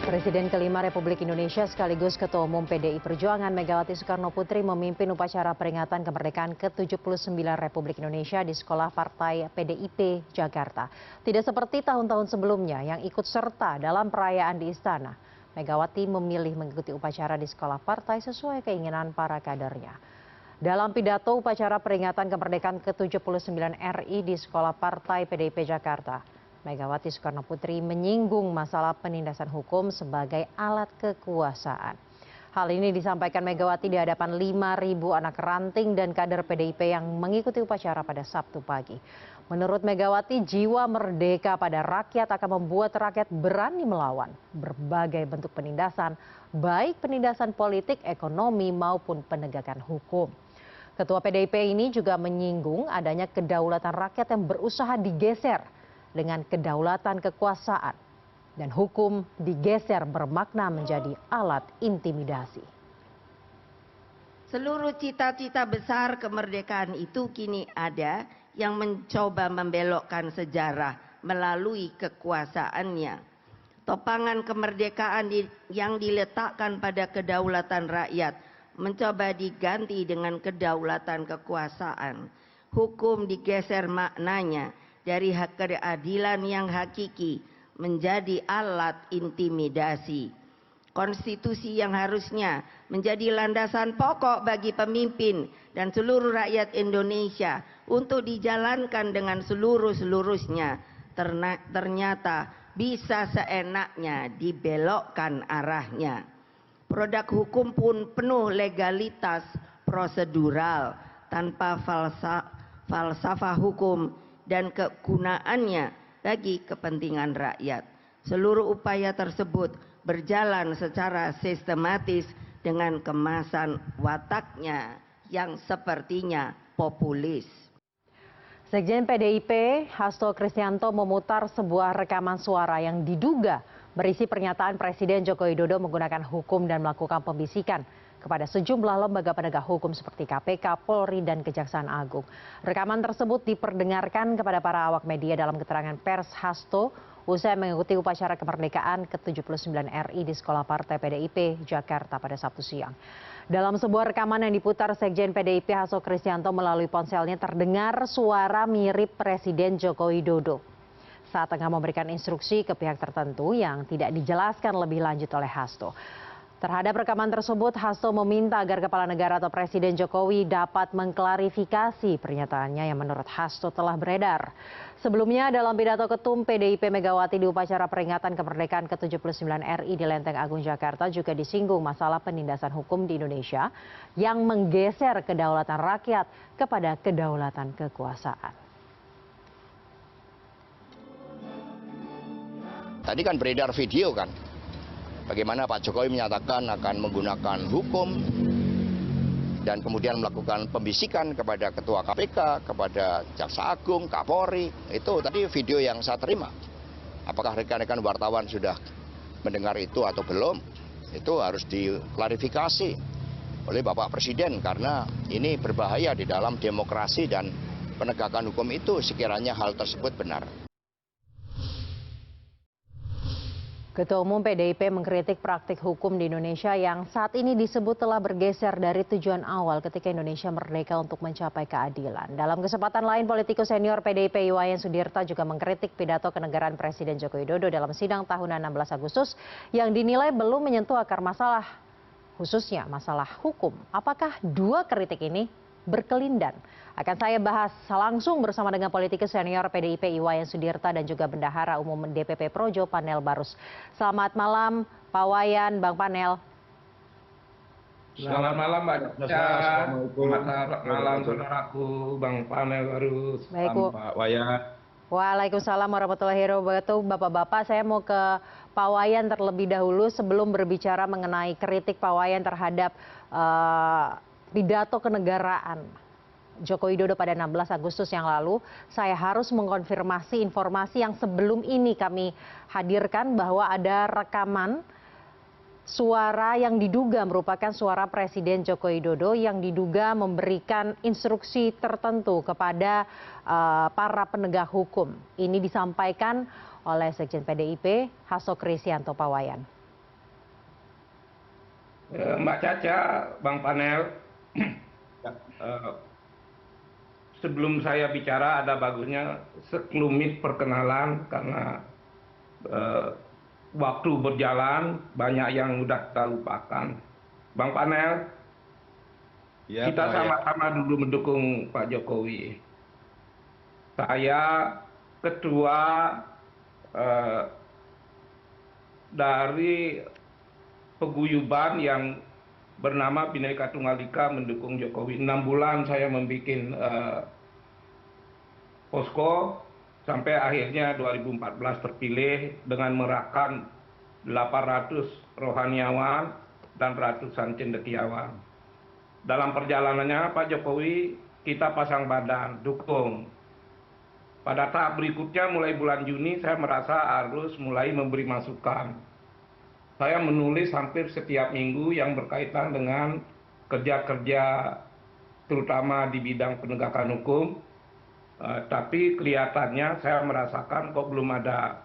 Presiden kelima Republik Indonesia sekaligus Ketua Umum PDI Perjuangan Megawati Soekarnoputri memimpin upacara peringatan kemerdekaan ke-79 Republik Indonesia di Sekolah Partai PDIP Jakarta. Tidak seperti tahun-tahun sebelumnya yang ikut serta dalam perayaan di istana, Megawati memilih mengikuti upacara di sekolah partai sesuai keinginan para kadernya. Dalam pidato upacara peringatan kemerdekaan ke-79 RI di Sekolah Partai PDIP Jakarta, Megawati Soekarnoputri menyinggung masalah penindasan hukum sebagai alat kekuasaan. Hal ini disampaikan Megawati di hadapan 5.000 anak ranting dan kader PDIP yang mengikuti upacara pada Sabtu pagi. Menurut Megawati, jiwa merdeka pada rakyat akan membuat rakyat berani melawan berbagai bentuk penindasan, baik penindasan politik, ekonomi, maupun penegakan hukum. Ketua PDIP ini juga menyinggung adanya kedaulatan rakyat yang berusaha digeser dengan kedaulatan kekuasaan, dan hukum digeser bermakna menjadi alat intimidasi. Seluruh cita-cita besar kemerdekaan itu kini ada yang mencoba membelokkan sejarah melalui kekuasaannya. Topangan kemerdekaan yang diletakkan pada kedaulatan rakyat mencoba diganti dengan kedaulatan kekuasaan. Hukum digeser maknanya dari hak keadilan yang hakiki menjadi alat intimidasi. Konstitusi yang harusnya menjadi landasan pokok bagi pemimpin dan seluruh rakyat Indonesia untuk dijalankan dengan seluruh-seluruhnya ternyata bisa seenaknya dibelokkan arahnya. Produk hukum pun penuh legalitas prosedural tanpa falsafah hukum dan kegunaannya bagi kepentingan rakyat. Seluruh upaya tersebut berjalan secara sistematis dengan kemasan wataknya yang sepertinya populis. Sekjen PDIP Hasto Kristianto memutar sebuah rekaman suara yang diduga berisi pernyataan Presiden Joko Widodo menggunakan hukum dan melakukan pembisikan kepada sejumlah lembaga penegak hukum seperti KPK, Polri, dan Kejaksaan Agung. Rekaman tersebut diperdengarkan kepada para awak media dalam keterangan pers Hasto usai mengikuti upacara kemerdekaan ke-79 RI di Sekolah Partai PDIP Jakarta pada Sabtu siang. Dalam sebuah rekaman yang diputar Sekjen PDIP Hasto Kristianto melalui ponselnya terdengar suara mirip Presiden Joko Widodo saat tengah memberikan instruksi ke pihak tertentu yang tidak dijelaskan lebih lanjut oleh Hasto. Terhadap rekaman tersebut, Hasto meminta agar Kepala Negara atau Presiden Jokowi dapat mengklarifikasi pernyataannya yang menurut Hasto telah beredar. Sebelumnya dalam pidato Ketum PDIP Megawati di upacara peringatan kemerdekaan ke-79 RI di Lenteng Agung Jakarta juga disinggung masalah penindasan hukum di Indonesia yang menggeser kedaulatan rakyat kepada kedaulatan kekuasaan. Tadi kan beredar video kan. Bagaimana Pak Jokowi menyatakan akan menggunakan hukum dan kemudian melakukan pembisikan kepada Ketua KPK, kepada Jaksa Agung, Kapolri. Itu tadi video yang saya terima. Apakah rekan-rekan wartawan sudah mendengar itu atau belum? Itu harus diklarifikasi oleh Bapak Presiden karena ini berbahaya di dalam demokrasi dan penegakan hukum itu sekiranya hal tersebut benar. Ketua Umum PDIP mengkritik praktik hukum di Indonesia yang saat ini disebut telah bergeser dari tujuan awal ketika Indonesia merdeka untuk mencapai keadilan. Dalam kesempatan lain, politikus senior PDIP Iwayan Sudirta juga mengkritik pidato kenegaraan Presiden Joko Widodo dalam sidang tahunan 16 Agustus yang dinilai belum menyentuh akar masalah, khususnya masalah hukum. Apakah dua kritik ini berkelindan? Akan saya bahas langsung bersama dengan politikus senior PDIP Iwayan Sudirta dan juga Bendahara Umum DPP Projo Panel Barus. Selamat malam Pak Wayan, Bang Panel. Selamat malam Mbak Caca. Selamat malam saudaraku Bang Panel Barus. Baik, Pak Wayan. Waalaikumsalam warahmatullahi wabarakatuh. Bapak-bapak, saya mau ke Pak Wayan terlebih dahulu sebelum berbicara mengenai kritik Pak Wayan terhadap pidato kenegaraan Joko Widodo pada 16 Agustus yang lalu. Saya harus mengkonfirmasi informasi yang sebelum ini kami hadirkan bahwa ada rekaman suara yang diduga merupakan suara Presiden Joko Widodo yang diduga memberikan instruksi tertentu kepada para penegak hukum. Ini disampaikan oleh Sekjen PDIP Hasto Kristianto, Pak Wayan. Mbak Caca, Bang Panel, sebelum saya bicara ada bagusnya sekelumit perkenalan karena waktu berjalan banyak yang sudah kita lupakan. Bang Panel, Ya, kita Pak Wayan. sama-sama dulu mendukung Pak Jokowi. Saya ketua dari peguyuban yang bernama Bhinneka Tunggal Ika mendukung Jokowi. 6 bulan saya membuat posko sampai akhirnya 2014 terpilih dengan merahkan 800 rohaniawan dan ratusan cendekiawan. Dalam perjalanannya Pak Jokowi kita pasang badan, dukung. Pada tahap berikutnya mulai bulan Juni saya merasa harus mulai memberi masukan. Saya menulis hampir setiap minggu yang berkaitan dengan kerja-kerja terutama di bidang penegakan hukum. Tapi kelihatannya saya merasakan kok belum ada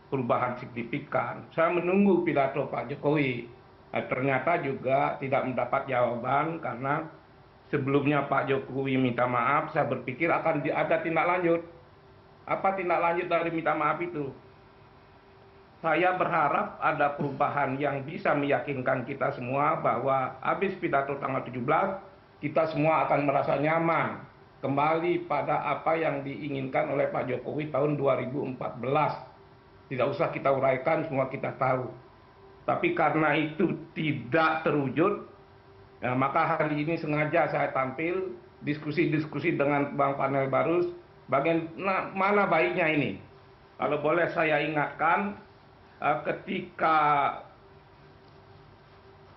perubahan signifikan. Saya menunggu pidato Pak Jokowi. Ternyata juga tidak mendapat jawaban karena sebelumnya Pak Jokowi minta maaf, saya berpikir akan ada tindak lanjut. Apa tindak lanjut dari minta maaf itu? Saya berharap ada perubahan yang bisa meyakinkan kita semua bahwa habis pidato tanggal 17, kita semua akan merasa nyaman kembali pada apa yang diinginkan oleh Pak Jokowi tahun 2014. Tidak usah kita uraikan, semua kita tahu. Tapi karena itu tidak terwujud, ya, maka hari ini sengaja saya tampil diskusi-diskusi dengan Bang Panel Barus, bagaimana baiknya ini. Kalau boleh saya ingatkan, ketika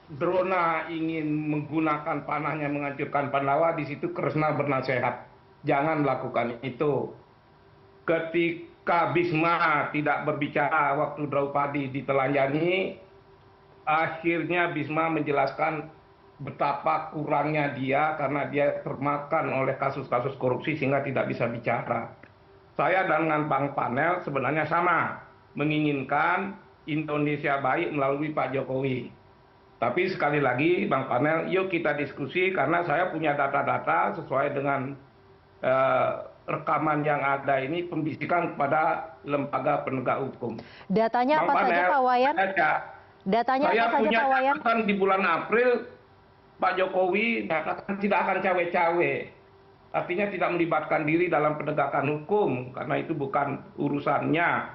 Drona ingin menggunakan panahnya menghancurkan Pandawa, di situ Kresna bernasihat, jangan lakukan itu. Ketika Bhisma tidak berbicara waktu Draupadi ditelanjangi, akhirnya Bhisma menjelaskan betapa kurangnya dia karena dia termakan oleh kasus-kasus korupsi sehingga tidak bisa bicara. Saya dengan Bang Panel sebenarnya sama, menginginkan Indonesia baik melalui Pak Jokowi. Tapi sekali lagi Bang Panel, yuk kita diskusi karena saya punya data-data sesuai dengan rekaman yang ada ini pembisikan kepada lembaga penegak hukum. Datanya apa saja Pak Wayan? Datanya Saya apa saja punya Pak Wayan? catatan di bulan April, Pak Jokowi nyatakan tidak akan cawe-cawe. Artinya tidak melibatkan diri dalam penegakan hukum, karena itu bukan urusannya.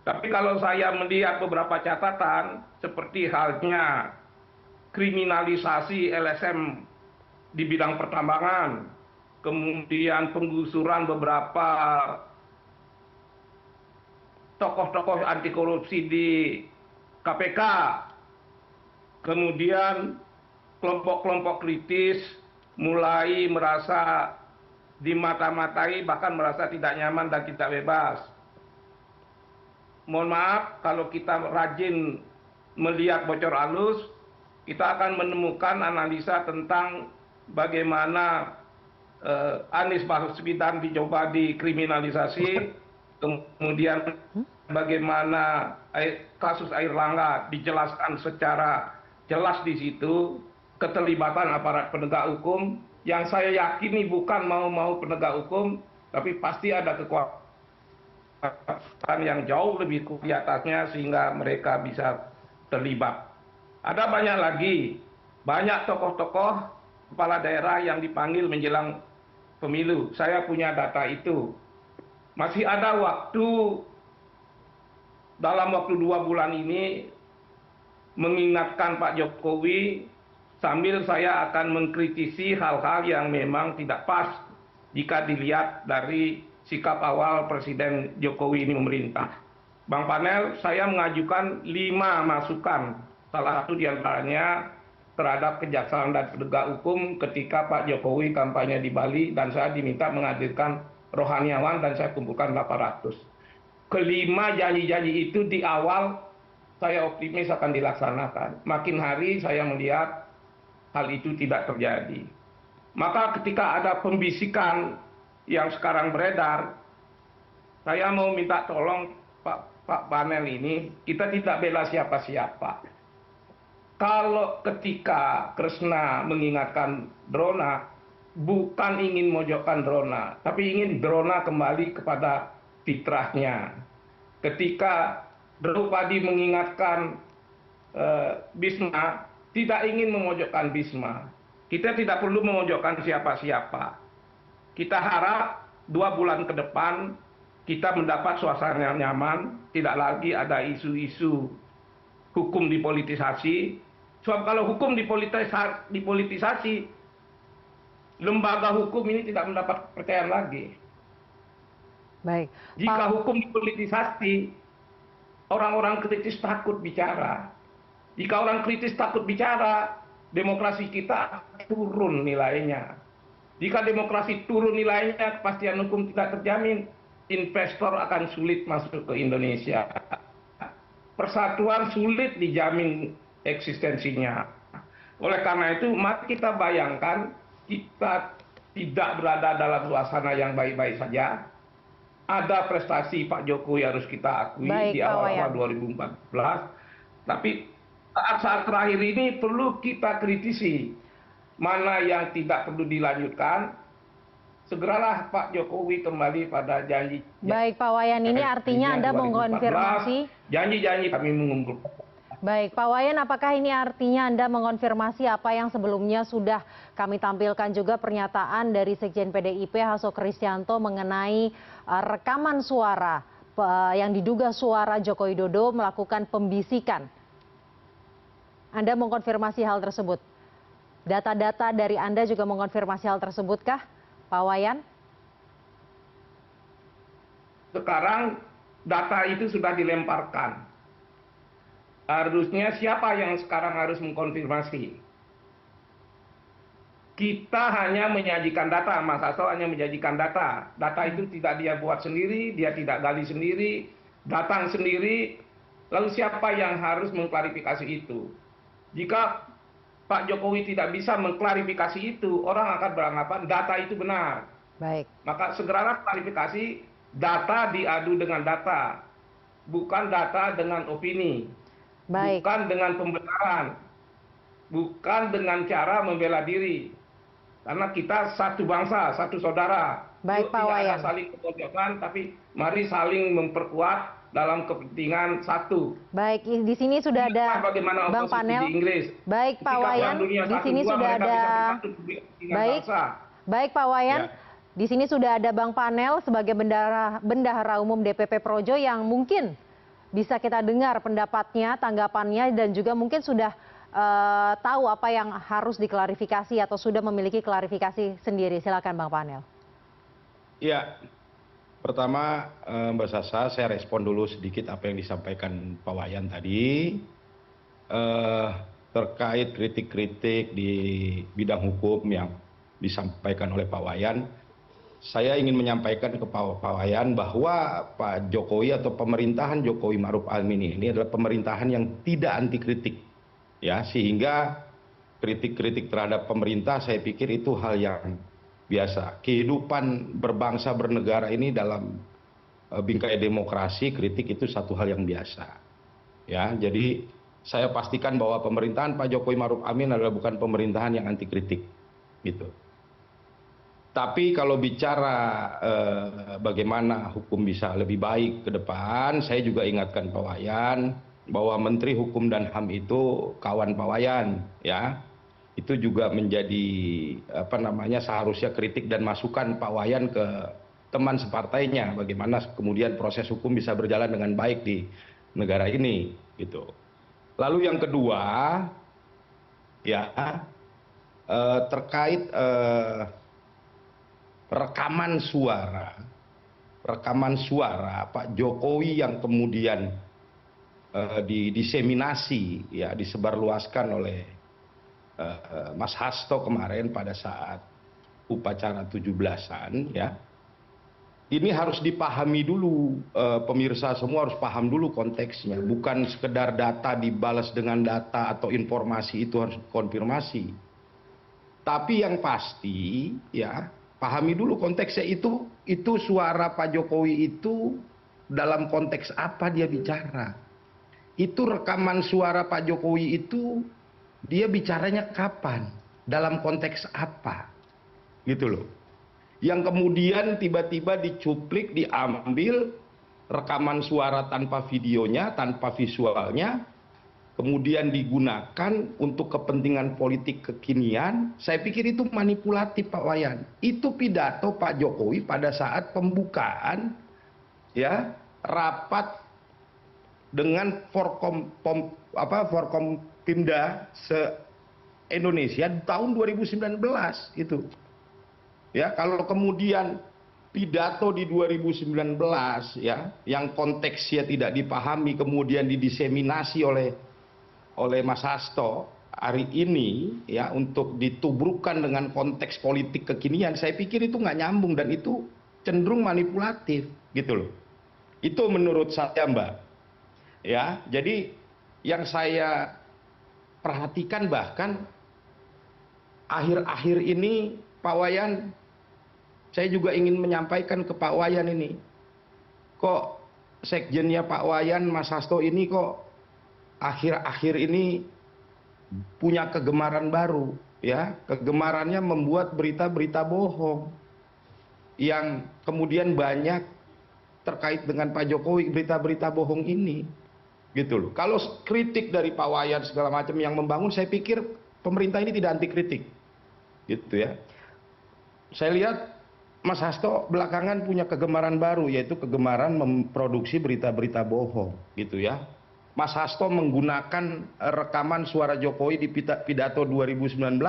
Tapi kalau saya melihat beberapa catatan, seperti halnya kriminalisasi LSM di bidang pertambangan, kemudian penggusuran beberapa tokoh-tokoh anti korupsi di KPK, kemudian kelompok-kelompok kritis mulai merasa dimata-matai, bahkan merasa tidak nyaman dan tidak bebas. Mohon maaf, kalau kita rajin melihat bocor halus, kita akan menemukan analisa tentang bagaimana Anies Baswedan dicoba dikriminalisasi, kemudian bagaimana kasus Air Langga dijelaskan secara jelas di situ, keterlibatan aparat penegak hukum yang saya yakini bukan mau penegak hukum, tapi pasti ada kekuatan yang jauh lebih di atasnya sehingga mereka bisa terlibat. Ada banyak lagi, banyak tokoh-tokoh kepala daerah yang dipanggil menjelang pemilu. Saya punya data itu. Masih ada waktu dalam waktu 2 bulan ini mengingatkan Pak Jokowi sambil saya akan mengkritisi hal-hal yang memang tidak pas jika dilihat dari sikap awal Presiden Jokowi ini memerintah. Bang Panel, saya mengajukan 5 masukan, salah satu diantaranya terhadap kejaksaan dan penegak hukum ketika Pak Jokowi kampanye di Bali dan saya diminta menghadirkan rohaniawan dan saya kumpulkan 800. Kelima janji-janji itu di awal saya optimis akan dilaksanakan. Makin hari saya melihat hal itu tidak terjadi. Maka ketika ada pembisikan yang sekarang beredar, saya mau minta tolong Pak Panel ini, kita tidak bela siapa-siapa. kalau ketika Kresna mengingatkan Drona, bukan ingin mojokkan Drona, tapi ingin Drona kembali kepada fitrahnya. Ketika Draupadi mengingatkan Bhisma, tidak ingin memojokkan Bhisma. Kita tidak perlu memojokkan siapa-siapa. Kita harap 2 bulan ke depan kita mendapat suasana nyaman, tidak lagi ada isu-isu hukum dipolitisasi. Sebab kalau hukum dipolitisasi, lembaga hukum ini tidak mendapat kepercayaan lagi. Baik. Jika hukum dipolitisasi, orang-orang kritis takut bicara. Jika orang kritis takut bicara, demokrasi kita turun nilainya. Jika demokrasi turun nilainya, kepastian hukum tidak terjamin, investor akan sulit masuk ke Indonesia. Persatuan sulit dijamin eksistensinya. Oleh karena itu, mari kita bayangkan kita tidak berada dalam suasana yang baik-baik saja. Ada prestasi Pak Jokowi harus kita akui di awal 2014. Tapi saat terakhir ini perlu kita kritisi. Mana yang tidak perlu dilanjutkan, segeralah Pak Jokowi kembali pada janji. Baik Pak Wayan, ini artinya Anda mengonfirmasi. Janji-janji kami mengumpulkan. Baik Pak Wayan, apakah ini artinya Anda mengonfirmasi apa yang sebelumnya sudah kami tampilkan juga pernyataan dari Sekjen PDIP Hasto Kristianto mengenai rekaman suara yang diduga suara Joko Widodo melakukan pembisikan. Anda mengkonfirmasi hal tersebut? Data-data dari Anda juga mengonfirmasi hal tersebut-kah, Pak Wayan? Sekarang data itu sudah dilemparkan. Harusnya siapa yang sekarang harus mengkonfirmasi? Kita hanya menyajikan data, Mas Hasto hanya menyajikan data. Data itu tidak dia buat sendiri, dia tidak gali sendiri, datang sendiri. Lalu siapa yang harus mengklarifikasi itu? Jika Pak Jokowi tidak bisa mengklarifikasi itu, orang akan beranggapan data itu benar. Baik. Maka segeralah klarifikasi, data diadu dengan data, bukan data dengan opini. Baik. Bukan dengan pembenaran, bukan dengan cara membela diri. Karena kita satu bangsa, satu saudara. Baik, Pak Wayan. Tidak ada saling memojokkan, tapi mari saling memperkuat dalam kepentingan satu. Baik, di sini sudah ada Bang Panel. Di Inggris. Baik, Pak Wayan. Di sini sudah ada. Baik, Pak Wayan. Ya. Di sini sudah ada Bang Panel sebagai bendahara umum DPP Projo yang mungkin bisa kita dengar pendapatnya, tanggapannya, dan juga mungkin sudah tahu apa yang harus diklarifikasi atau sudah memiliki klarifikasi sendiri. Silakan Bang Panel. Ya, pertama Mbak Sasa, saya respon dulu sedikit apa yang disampaikan Pak Wayan tadi. Terkait kritik-kritik di bidang hukum yang disampaikan oleh Pak Wayan. Saya ingin menyampaikan ke Pak Wayan bahwa Pak Jokowi atau pemerintahan Jokowi Ma'ruf Amin ini adalah pemerintahan yang tidak anti kritik, ya, sehingga kritik-kritik terhadap pemerintah saya pikir itu hal yang biasa. Kehidupan berbangsa bernegara ini dalam bingkai demokrasi, kritik itu satu hal yang biasa, ya. Jadi saya pastikan bahwa pemerintahan Pak Jokowi Ma'ruf Amin adalah bukan pemerintahan yang anti kritik, gitu. Tapi kalau bicara bagaimana hukum bisa lebih baik ke depan, saya juga ingatkan Pak Wayan bahwa Menteri Hukum dan HAM itu kawan Pak Wayan, ya. Itu juga menjadi seharusnya kritik dan masukan Pak Wayan ke teman separtainya bagaimana kemudian proses hukum bisa berjalan dengan baik di negara ini, gitu. Lalu yang kedua, ya, terkait rekaman suara Pak Jokowi yang kemudian didiseminasi, ya, disebarluaskan oleh Mas Hasto kemarin pada saat upacara 17-an, ya. Ini harus dipahami dulu, pemirsa semua harus paham dulu konteksnya, bukan sekedar data dibalas dengan data atau informasi itu harus konfirmasi. Tapi yang pasti, ya, pahami dulu konteksnya itu suara Pak Jokowi itu dalam konteks apa dia bicara. Itu rekaman suara Pak Jokowi itu dia bicaranya kapan, dalam konteks apa, gitu loh. Yang kemudian tiba-tiba dicuplik, diambil rekaman suara tanpa videonya, tanpa visualnya, kemudian digunakan untuk kepentingan politik kekinian. Saya pikir itu manipulatif, Pak Wayan. Itu pidato Pak Jokowi pada saat pembukaan ya rapat dengan Forkompimda se-Indonesia tahun 2019 itu. Ya, kalau kemudian pidato di 2019 ya yang konteksnya tidak dipahami kemudian didiseminasi oleh Mas Hasto hari ini ya untuk ditubrukkan dengan konteks politik kekinian, saya pikir itu nggak nyambung dan itu cenderung manipulatif gitu loh. Itu menurut saya, Mbak. Ya, jadi yang saya perhatikan bahkan akhir-akhir ini Pak Wayan, saya juga ingin menyampaikan ke Pak Wayan ini, kok sekjennya Pak Wayan, Mas Hasto ini kok akhir-akhir ini punya kegemaran baru, ya, kegemarannya membuat berita-berita bohong yang kemudian banyak terkait dengan Pak Jokowi, berita-berita bohong ini, gitu loh. Kalau kritik dari Pak Wayan segala macam yang membangun, saya pikir pemerintah ini tidak anti kritik, gitu ya. Saya lihat Mas Hasto belakangan punya kegemaran baru, yaitu kegemaran memproduksi berita-berita bohong, gitu ya. Mas Hasto menggunakan rekaman suara Jokowi di pidato 2019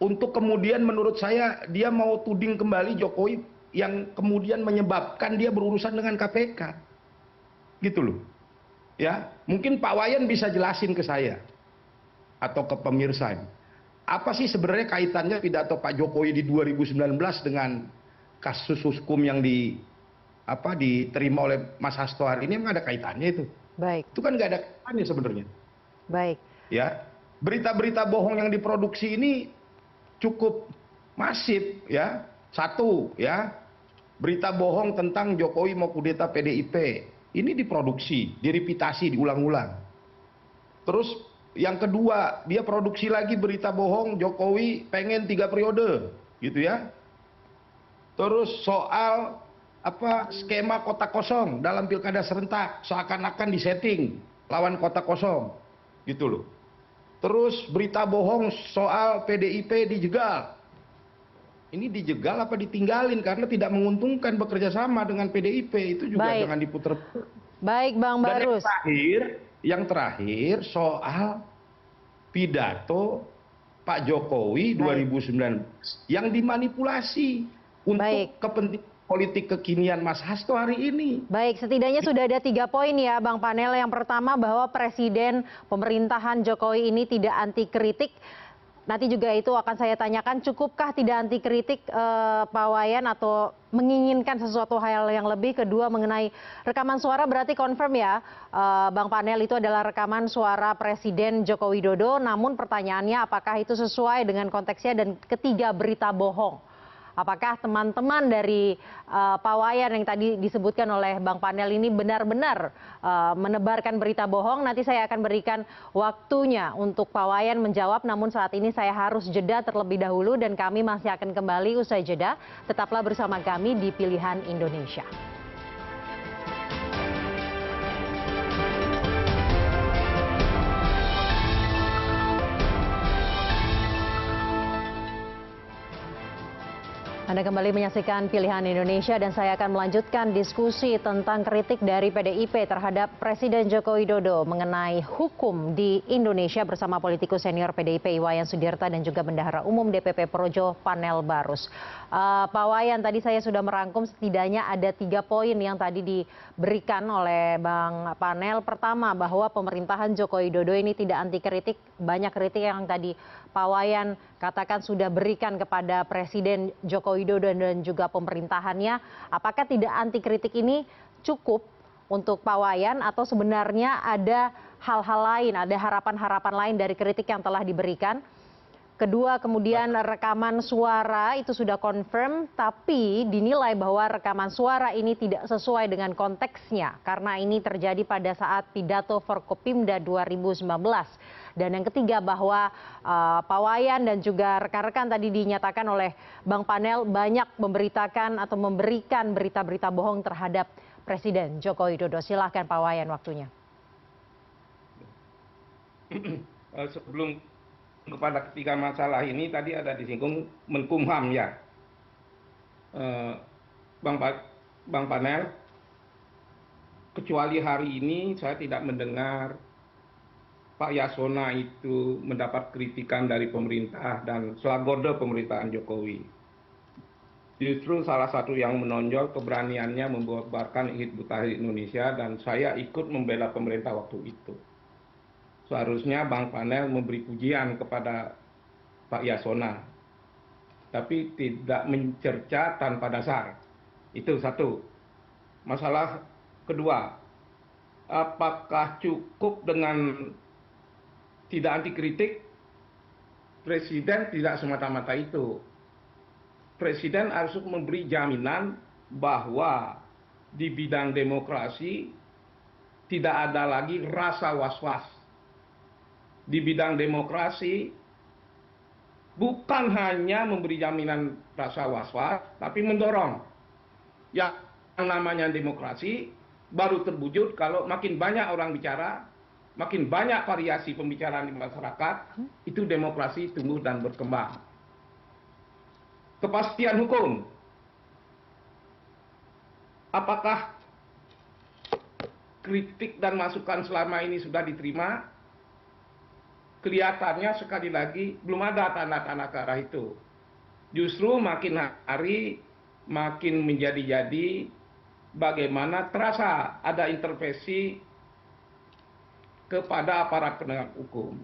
untuk kemudian menurut saya dia mau tuding kembali Jokowi yang kemudian menyebabkan dia berurusan dengan KPK, gitu loh. Ya, mungkin Pak Wayan bisa jelasin ke saya atau ke pemirsa. Apa sih sebenarnya kaitannya pidato Pak Jokowi di 2019 dengan kasus hukum yang diterima oleh Mas Hasto hari ini? Emang ada kaitannya itu? Baik. Itu kan nggak ada kaitannya sebenarnya. Baik. Ya, berita-berita bohong yang diproduksi ini cukup masif ya. Satu ya, berita bohong tentang Jokowi mau kudeta PDIP. Ini diproduksi, direpitasi, diulang-ulang. Terus yang kedua, dia produksi lagi berita bohong Jokowi pengen 3 periode, gitu ya. Terus soal skema kota kosong dalam pilkada serentak, seakan-akan disetting lawan kota kosong, gitu loh. Terus berita bohong soal PDIP dijegal. Ini dijegal apa ditinggalin karena tidak menguntungkan bekerja sama dengan PDIP, itu juga jangan diputer. Baik, Bang Barus. Dan yang terakhir soal pidato Pak Jokowi 2019 yang dimanipulasi untuk kepentingan politik kekinian Mas Hasto hari ini. Baik, setidaknya sudah ada 3 poin ya Bang Panel. Yang pertama bahwa Presiden pemerintahan Jokowi ini tidak anti kritik. Nanti juga itu akan saya tanyakan, cukupkah tidak anti kritik Pak Wayan atau menginginkan sesuatu hal yang lebih? Kedua mengenai rekaman suara, berarti confirm ya Bang Panel itu adalah rekaman suara Presiden Joko Widodo, namun pertanyaannya apakah itu sesuai dengan konteksnya? Dan ketiga, berita bohong. Apakah teman-teman dari Pak Wayan yang tadi disebutkan oleh Bang Panel ini benar-benar menebarkan berita bohong? Nanti saya akan berikan waktunya untuk Pak Wayan menjawab, namun saat ini saya harus jeda terlebih dahulu dan kami masih akan kembali usai jeda. Tetaplah bersama kami di Pilihan Indonesia. Anda kembali menyaksikan Pilihan Indonesia dan saya akan melanjutkan diskusi tentang kritik dari PDIP terhadap Presiden Joko Widodo mengenai hukum di Indonesia bersama politikus senior PDIP Iwayan Sudirta dan juga Bendahara Umum DPP Projo Panel Barus. Pak Wayan, tadi saya sudah merangkum setidaknya ada 3 poin yang tadi diberikan oleh Bang Panel. Pertama, bahwa pemerintahan Joko Widodo ini tidak anti kritik. Banyak kritik yang tadi Pak Wayan katakan sudah berikan kepada Presiden Joko Widodo dan juga pemerintahannya. Apakah tidak anti kritik ini cukup untuk Pak Wayan atau sebenarnya ada hal-hal lain, ada harapan-harapan lain dari kritik yang telah diberikan? Kedua, kemudian rekaman suara itu sudah confirm, tapi dinilai bahwa rekaman suara ini tidak sesuai dengan konteksnya karena ini terjadi pada saat pidato Forkopimda 2019. Dan yang ketiga bahwa Pak Wayan dan juga rekan-rekan tadi dinyatakan oleh Bang Panel banyak memberitakan atau memberikan berita-berita bohong terhadap Presiden Joko Widodo. Silahkan Pak Wayan waktunya. Sebelum kepada ketiga masalah ini tadi ada disinggung Menkumham ya, Bang Panel. Kecuali hari ini saya tidak mendengar Pak Yasona itu mendapat kritikan dari pemerintah dan selagorde pemerintahan Jokowi. Justru salah satu yang menonjol keberaniannya membubarkan Hizbut Tahrir Indonesia dan saya ikut membela pemerintah waktu itu. Seharusnya Bang Panel memberi pujian kepada Pak Yasona, tapi tidak mencerca tanpa dasar. Itu satu. Masalah kedua, apakah cukup dengan tidak anti kritik? Presiden tidak semata-mata itu. Presiden harus memberi jaminan bahwa di bidang demokrasi tidak ada lagi rasa was-was. Di bidang demokrasi bukan hanya memberi jaminan rasa was-was, tapi mendorong. Yang namanya demokrasi baru terwujud kalau makin banyak orang bicara, makin banyak variasi pembicaraan di masyarakat, itu demokrasi tumbuh dan berkembang. Kepastian hukum. Apakah kritik dan masukan selama ini sudah diterima? Kelihatannya sekali lagi belum ada tanda-tanda ke arah itu. Justru makin hari makin menjadi-jadi bagaimana terasa ada intervensi kepada aparat penegak hukum.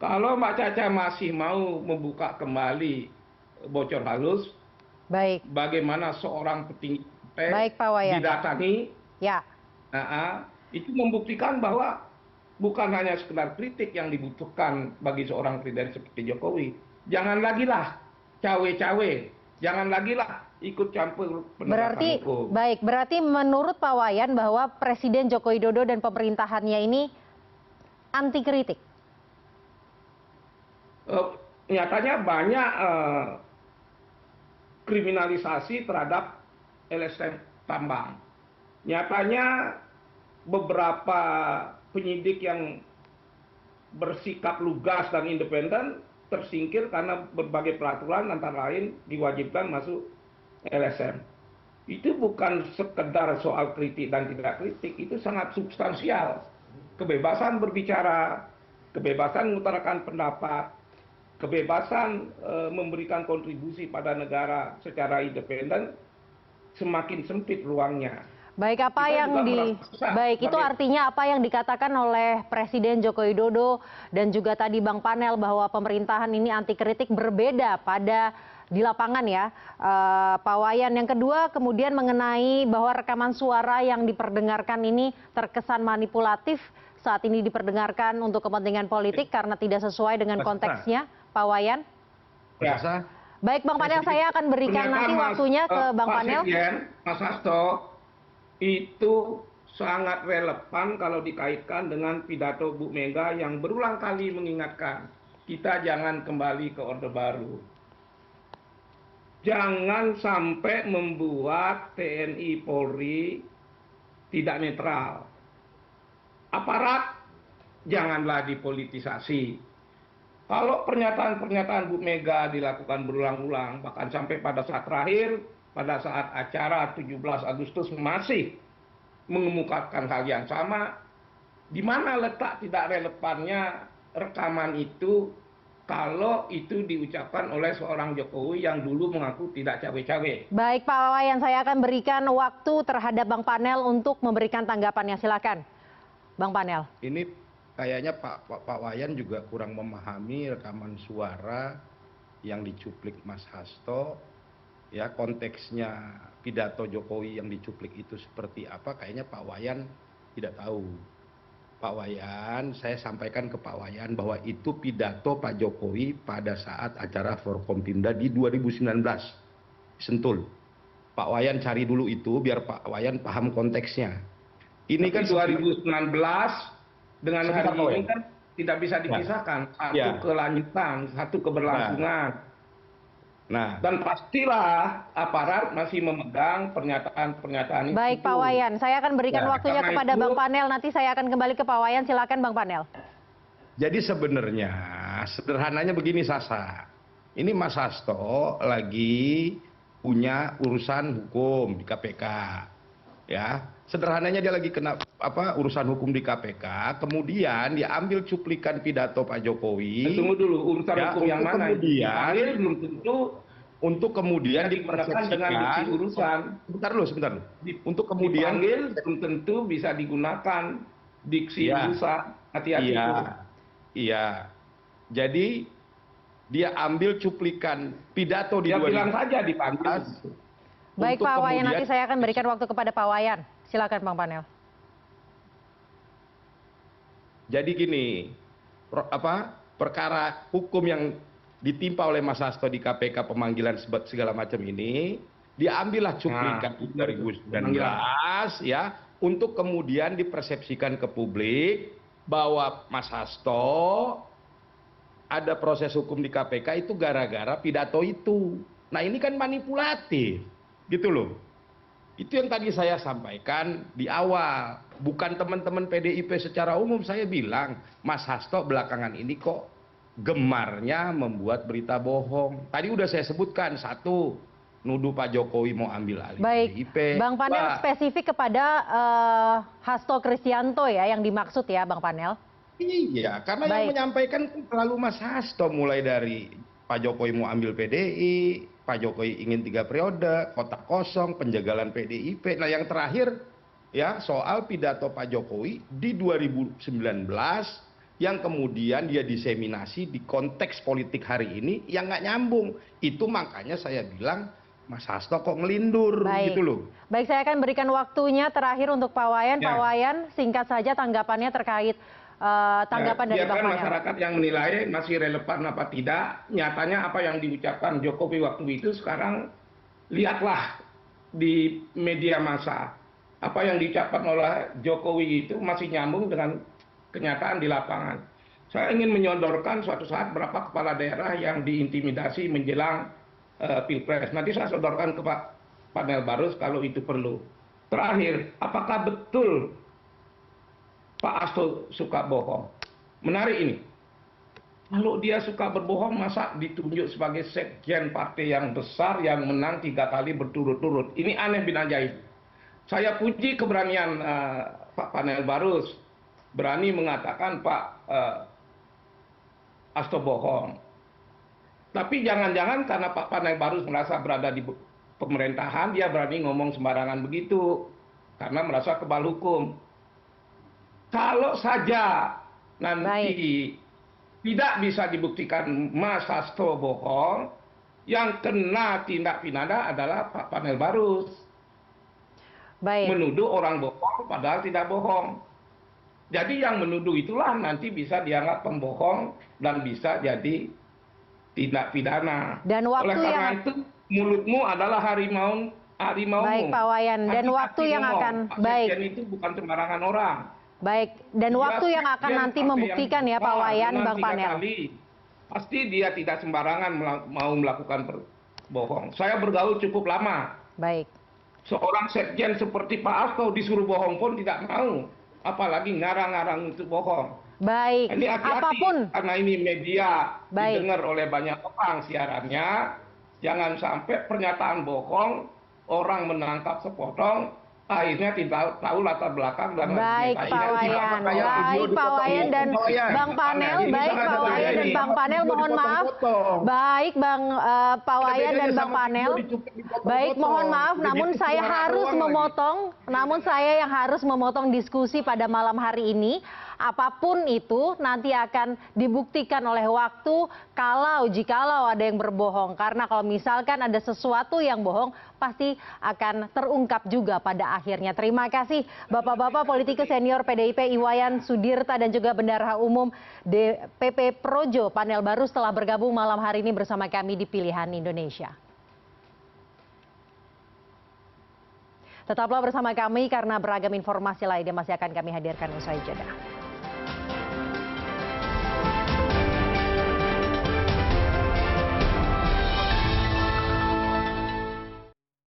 Kalau Mbak Caca masih mau membuka kembali bocor halus, Baik. bagaimana seorang petinggi Baik, Pak Wayan. didatangi, Ya. itu membuktikan bahwa bukan hanya sekedar kritik yang dibutuhkan bagi seorang presiden seperti Jokowi. Jangan lagi lah cawe-cawe, jangan lagi lah ikut campur penegakan hukum. Baik, berarti menurut Pak Wayan bahwa Presiden Joko Widodo dan pemerintahannya ini anti kritik. Nyatanya banyak kriminalisasi terhadap LSM tambang. Nyatanya beberapa penyidik yang bersikap lugas dan independen tersingkir karena berbagai peraturan antara lain diwajibkan masuk LSM. Itu bukan sekedar soal kritik dan tidak kritik, itu sangat substansial. Kebebasan berbicara, kebebasan mengutarakan pendapat, kebebasan memberikan kontribusi pada negara secara independen semakin sempit ruangnya. Baik, itu artinya apa yang dikatakan oleh Presiden Joko Widodo dan juga tadi Bang Panel bahwa pemerintahan ini anti kritik berbeda pada di lapangan ya, Pak Wayan. Yang kedua kemudian mengenai bahwa rekaman suara yang diperdengarkan ini terkesan manipulatif saat ini diperdengarkan untuk kepentingan politik karena tidak sesuai dengan konteksnya, Pak Wayan. Ya. Baik, Bang Panel, saya akan berikan nanti waktunya ke Bang Panel. Mas Hasto, itu sangat relevan kalau dikaitkan dengan pidato Bu Mega yang berulang kali mengingatkan kita jangan kembali ke Orde Baru. Jangan sampai membuat TNI Polri tidak netral. Aparat janganlah dipolitisasi. Kalau pernyataan-pernyataan Bu Mega dilakukan berulang-ulang, bahkan sampai pada saat terakhir, pada saat acara 17 Agustus masih mengemukakan hal yang sama, di mana letak tidak relevannya rekaman itu kalau itu diucapkan oleh seorang Jokowi yang dulu mengaku tidak cawe-cawe. Baik, Pak Wayan, saya akan berikan waktu terhadap Bang Panel untuk memberikan tanggapannya. Silakan, Bang Panel. Ini kayaknya Pak Wayan juga kurang memahami rekaman suara yang dicuplik Mas Hasto. Ya, konteksnya pidato Jokowi yang dicuplik itu seperti apa, kayaknya Pak Wayan tidak tahu. Pak Wayan, saya sampaikan ke Pak Wayan bahwa itu pidato Pak Jokowi pada saat acara Forkompimda di 2019. Sentul. Pak Wayan cari dulu itu biar Pak Wayan paham konteksnya. Ini Tapi kan 2019 dengan Sebentar, hari Pak ini Wayan. kan tidak bisa dipisahkan. Satu Ya. kelanjutan, satu keberlangsungan. Nah, Dan pastilah aparat masih memegang pernyataan-pernyataan itu. Baik Pak Wayan, saya akan berikan Ya, waktunya karena kepada itu- Bang Panel, nanti saya akan kembali ke Pak Wayan, silakan Bang Panel. jadi sebenarnya sederhananya begini Sasa. Ini Mas Hasto lagi punya urusan hukum di KPK. Ya, sederhananya dia lagi kena urusan hukum di KPK, kemudian dia ambil cuplikan pidato Pak Jokowi. Tunggu dulu, urusan Ya, hukum yang untuk mana? kemudian- Dipanggil belum tentu Untuk kemudian digunakan dengan diksi urusan. Sebentar dulu. Untuk kemudian Dipanggil belum tentu bisa digunakan diksi Iya. urusan. Hati-hati. Iya, Bu. iya. Jadi dia ambil cuplikan pidato di Ya 2019. bilang saja dipanggil. Baik Untuk Pak Wayan, kemudian- nanti saya akan berikan waktu kepada Pak Wayan. Silakan Bang Panel. Jadi gini, perkara hukum yang ditimpa oleh Mas Hasto di KPK pemanggilan segala macam ini, diambillah cuplikan Nah, 2019 ya, untuk kemudian dipersepsikan ke publik bahwa Mas Hasto ada proses hukum di KPK itu gara-gara pidato itu. Nah ini kan manipulatif, gitu loh. Itu yang tadi saya sampaikan di awal. Bukan teman-teman PDIP secara umum, saya bilang Mas Hasto belakangan ini kok gemarnya membuat berita bohong. Tadi udah saya sebutkan, satu, nuduh Pak Jokowi mau ambil alih Baik, PDIP. Bang Panel Dua, spesifik kepada Hasto Kristianto ya yang dimaksud ya Bang Panel. iya, karena yang Baik. menyampaikan selalu Mas Hasto, mulai dari Pak Jokowi mau ambil PDI, Pak Jokowi ingin 3 periode, kotak kosong, penjagalan PDIP. Nah yang terakhir ya soal pidato Pak Jokowi di 2019 yang kemudian dia diseminasi di konteks politik hari ini yang nggak nyambung. Itu makanya saya bilang Mas Hasto kok ngelindur Baik. gitu loh. Baik, saya akan berikan waktunya terakhir untuk Pak Wayan. Ya. Pak Wayan, singkat saja tanggapannya terkait tanggapan dari Bang biarkan Panel. masyarakat yang menilai masih relevan apa tidak. Nyatanya apa yang diucapkan Jokowi waktu itu sekarang lihatlah di media massa. Apa yang diucapkan oleh Jokowi itu masih nyambung dengan kenyataan di lapangan. Saya ingin menyodorkan suatu saat berapa kepala daerah yang diintimidasi menjelang Pilpres. Nanti saya sodorkan ke Pak Panel Barus kalau itu perlu. Terakhir, apakah betul Pak Hasto suka bohong? Menarik ini. Kalau dia suka berbohong, masa ditunjuk sebagai sekjen partai yang besar yang menang 3 kali berturut-turut? Ini aneh bin ajaib. Saya puji keberanian Pak Panel Barus. Berani mengatakan Pak Hasto bohong. Tapi jangan-jangan karena Pak Panel Barus merasa berada di pemerintahan, dia berani ngomong sembarangan begitu. Karena merasa kebal hukum. Kalau saja nanti tidak bisa dibuktikan Mas Hasto bohong, yang kena tindak pidana adalah Pak Panel Barus. Baik. Menuduh orang bohong padahal tidak bohong. Jadi yang menuduh itulah nanti bisa dianggap pembohong dan bisa jadi tindak pidana. Dan waktu Oleh karena yang- itu mulutmu adalah harimau. Baik Pak Wayan, dan Hati-hati waktu yang ngomong. akan Pak baik. Sekjen itu bukan sembarangan orang. Baik, dan Dia waktu yang akan sekjen nanti partai membuktikan yang ya Pak besar, Wayan, menang Bang 3 Panel. kali. Pasti dia tidak sembarangan mau melakukan bohong. Saya bergaul cukup lama. Baik. Seorang sekjen seperti Pak Hasto disuruh bohong pun tidak mau. Apalagi ngarang-ngarang untuk bohong. Baik, Ini hati-hati, apapun. karena ini media Baik. didengar oleh banyak orang siarannya. Jangan sampai pernyataan bohong, orang menangkap sepotong, akhirnya tidak tahu latar belakang dan Baik Pak Wayan, baik Pak Wayan dan Bang Panel, baik Pak Wayan dan Bang Panel, mohon maaf. Baik Pak Wayan dan Bang Panel, baik mohon maaf, namun saya harus memotong, namun saya yang harus memotong diskusi pada malam hari ini. apapun itu nanti akan dibuktikan oleh waktu jikalau ada yang berbohong. Karena kalau misalkan ada sesuatu yang bohong, pasti akan terungkap juga pada akhirnya. Terima kasih Bapak-Bapak politikus senior PDIP Iwayan Sudirta dan juga Bendahara Umum DPP Projo panel baru setelah bergabung malam hari ini bersama kami di Pilihan Indonesia. Tetaplah bersama kami karena beragam informasi lainnya masih akan kami hadirkan usai jeda.